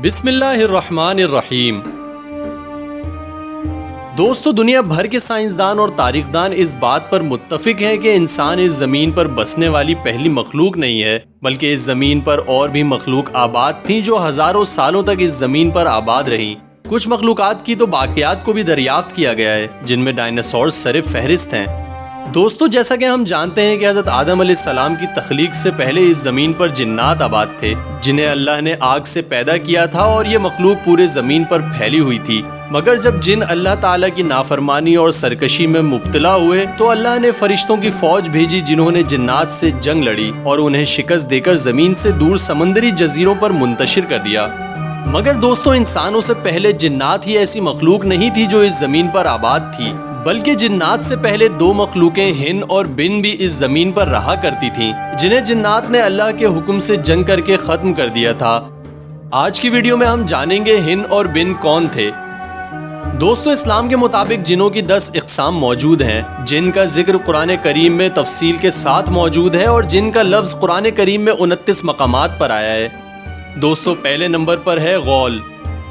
بسم اللہ الرحمن الرحیم۔ دوستو، دنیا بھر کے سائنسدان اور تاریخ دان اس بات پر متفق ہیں کہ انسان اس زمین پر بسنے والی پہلی مخلوق نہیں ہے، بلکہ اس زمین پر اور بھی مخلوق آباد تھیں جو ہزاروں سالوں تک اس زمین پر آباد رہیں۔ کچھ مخلوقات کی تو باقیات کو بھی دریافت کیا گیا ہے، جن میں ڈائناسورز سر فہرست ہیں۔ دوستو، جیسا کہ ہم جانتے ہیں کہ حضرت آدم علیہ السلام کی تخلیق سے پہلے اس زمین پر جنات آباد تھے، جنہیں اللہ نے آگ سے پیدا کیا تھا، اور یہ مخلوق پورے زمین پر پھیلی ہوئی تھی۔ مگر جب جن اللہ تعالیٰ کی نافرمانی اور سرکشی میں مبتلا ہوئے تو اللہ نے فرشتوں کی فوج بھیجی، جنہوں نے جنات سے جنگ لڑی اور انہیں شکست دے کر زمین سے دور سمندری جزیروں پر منتشر کر دیا۔ مگر دوستو، انسانوں سے پہلے جنات ہی ایسی مخلوق نہیں تھی جو اس زمین پر آباد تھی، بلکہ جنات سے پہلے دو مخلوقیں ہن اور بن بھی اس زمین پر رہا کرتی تھیں، جنہیں جنات نے اللہ کے حکم سے جنگ کر کے ختم کر دیا تھا۔ آج کی ویڈیو میں ہم جانیں گے ہن اور بن کون تھے۔ دوستو، اسلام کے مطابق جنوں کی 10 اقسام موجود ہیں، جن کا ذکر قرآن کریم میں تفصیل کے ساتھ موجود ہے اور جن کا لفظ قرآن کریم میں 29 مقامات پر آیا ہے۔ دوستو، پہلے نمبر پر ہے غول۔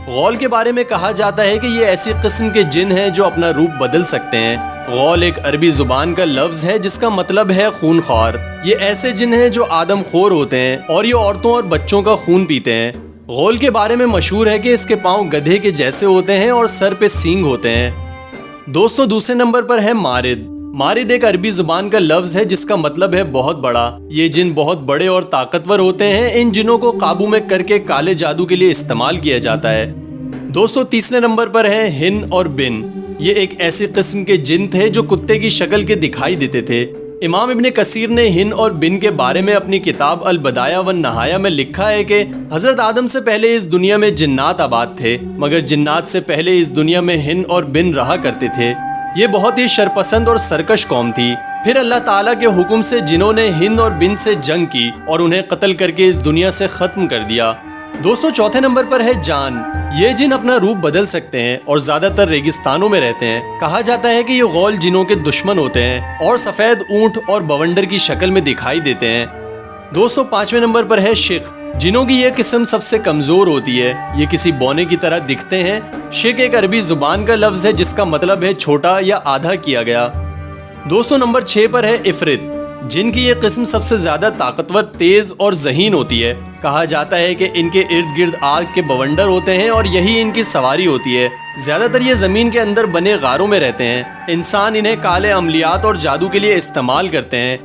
غول کے بارے میں کہا جاتا ہے کہ یہ ایسی قسم کے جن ہیں جو اپنا روپ بدل سکتے ہیں۔ غول ایک عربی زبان کا لفظ ہے جس کا مطلب ہے خون خوار۔ یہ ایسے جن ہیں جو آدم خور ہوتے ہیں اور یہ عورتوں اور بچوں کا خون پیتے ہیں۔ غول کے بارے میں مشہور ہے کہ اس کے پاؤں گدھے کے جیسے ہوتے ہیں اور سر پہ سینگ ہوتے ہیں۔ دوستو، دوسرے نمبر پر ہے مارد۔ مارد ایک عربی زبان کا لفظ ہے جس کا مطلب ہے بہت بڑا۔ یہ جن بہت بڑے اور طاقتور ہوتے ہیں۔ ان جنوں کو قابو میں کر کے کالے جادو کے لیے استعمال کیا جاتا ہے۔ دوستو، تیسرے نمبر پر ہے ہن اور بن۔ یہ ایک ایسی قسم کے جن تھے جو کتے کی شکل کے دکھائی دیتے تھے۔ امام ابن کثیر نے ہن اور بن کے بارے میں اپنی کتاب البدایہ والنہایہ میں لکھا ہے کہ حضرت آدم سے پہلے اس دنیا میں جنات آباد تھے، مگر جنات سے پہلے اس دنیا میں ہن اور بن رہا کرتے تھے۔ یہ بہت ہی شرپسند اور سرکش قوم تھی۔ پھر اللہ تعالیٰ کے حکم سے جنہوں نے ہن اور بن سے جنگ کی اور انہیں قتل کر کے اس دنیا سے ختم کر دیا۔ دوستو، چوتھے نمبر پر ہے جان۔ یہ جن اپنا روپ بدل سکتے ہیں اور زیادہ تر ریگستانوں میں رہتے ہیں۔ کہا جاتا ہے کہ یہ غول جنوں کے دشمن ہوتے ہیں اور سفید اونٹ اور بونڈر کی شکل میں دکھائی دیتے ہیں۔ دوستو، پانچویں نمبر پر ہے شق۔ جنوں کی یہ قسم سب سے کمزور ہوتی ہے۔ یہ کسی بونے کی طرح دکھتے ہیں۔ شق ایک عربی زبان کا لفظ ہے جس کا مطلب ہے چھوٹا یا آدھا کیا گیا۔ دوستو، نمبر 6 پر ہے افرت۔ جن کی یہ قسم سب سے زیادہ طاقتور، تیز اور ذہین ہوتی ہے۔ کہا جاتا ہے کہ ان کے ارد گرد آگ کے بونڈر ہوتے ہیں اور یہی ان کی سواری ہوتی ہے۔ زیادہ تر یہ زمین کے اندر بنے غاروں میں رہتے ہیں۔ انسان انہیں کالے عملیات اور جادو کے لیے استعمال کرتے ہیں۔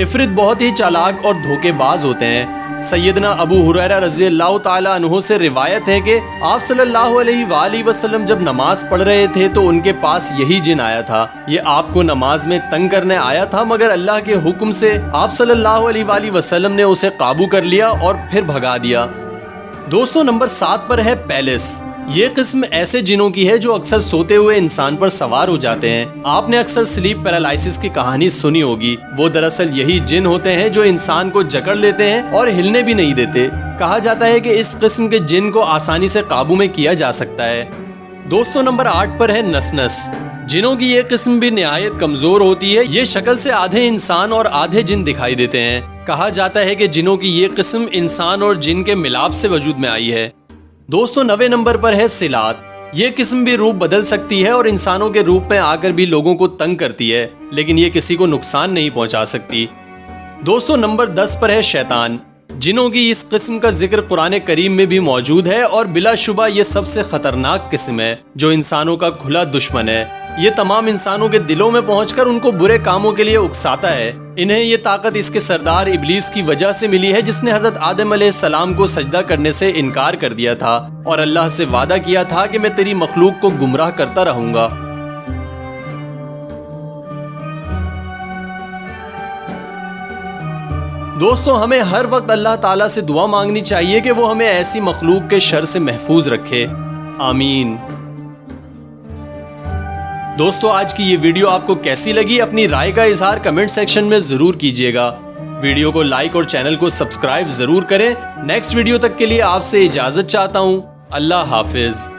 افرت بہت ہی چالاک اور دھوکے باز ہوتے ہیں۔ سیدنا ابو ہریرہ رضی اللہ تعالیٰ عنہ سے روایت ہے کہ آپ صلی اللہ علیہ وآلہ وسلم جب نماز پڑھ رہے تھے تو ان کے پاس یہی جن آیا تھا۔ یہ آپ کو نماز میں تنگ کرنے آیا تھا، مگر اللہ کے حکم سے آپ صلی اللہ علیہ وآلہ وسلم نے اسے قابو کر لیا اور پھر بھگا دیا۔ دوستو، نمبر 7 پر ہے پیلس۔ یہ قسم ایسے جنوں کی ہے جو اکثر سوتے ہوئے انسان پر سوار ہو جاتے ہیں۔ آپ نے اکثر سلیپ پیرالائسس کی کہانی سنی ہوگی۔ وہ دراصل یہی جن ہوتے ہیں جو انسان کو جکڑ لیتے ہیں اور ہلنے بھی نہیں دیتے۔ کہا جاتا ہے کہ اس قسم کے جن کو آسانی سے قابو میں کیا جا سکتا ہے۔ دوستو، نمبر 8 پر ہے نسنس۔ جنوں کی یہ قسم بھی نہایت کمزور ہوتی ہے۔ یہ شکل سے آدھے انسان اور آدھے جن دکھائی دیتے ہیں۔ کہا جاتا ہے کہ جنوں کی یہ قسم انسان اور جن کے ملاپ سے وجود میں آئی ہے۔ دوستو، 9ویں نمبر پر ہے صلات۔ یہ قسم بھی روپ بدل سکتی ہے اور انسانوں کے روپ میں آ کر بھی لوگوں کو تنگ کرتی ہے، لیکن یہ کسی کو نقصان نہیں پہنچا سکتی۔ دوستو، نمبر 10 پر ہے شیطان۔ جنوں کی اس قسم کا ذکر قرآن کریم میں بھی موجود ہے اور بلا شبہ یہ سب سے خطرناک قسم ہے جو انسانوں کا کھلا دشمن ہے۔ یہ تمام انسانوں کے دلوں میں پہنچ کر ان کو برے کاموں کے لیے اکساتا ہے۔ انہیں یہ طاقت اس کے سردار ابلیس کی وجہ سے ملی ہے، جس نے حضرت آدم علیہ السلام کو سجدہ کرنے سے انکار کر دیا تھا اور اللہ سے وعدہ کیا تھا کہ میں تیری مخلوق کو گمراہ کرتا رہوں گا۔ دوستو، ہمیں ہر وقت اللہ تعالیٰ سے دعا مانگنی چاہیے کہ وہ ہمیں ایسی مخلوق کے شر سے محفوظ رکھے۔ آمین۔ دوستو، آج کی یہ ویڈیو آپ کو کیسی لگی؟ اپنی رائے کا اظہار کمنٹ سیکشن میں ضرور کیجیے گا۔ ویڈیو کو لائک اور چینل کو سبسکرائب ضرور کریں۔ نیکسٹ ویڈیو تک کے لیے آپ سے اجازت چاہتا ہوں۔ اللہ حافظ۔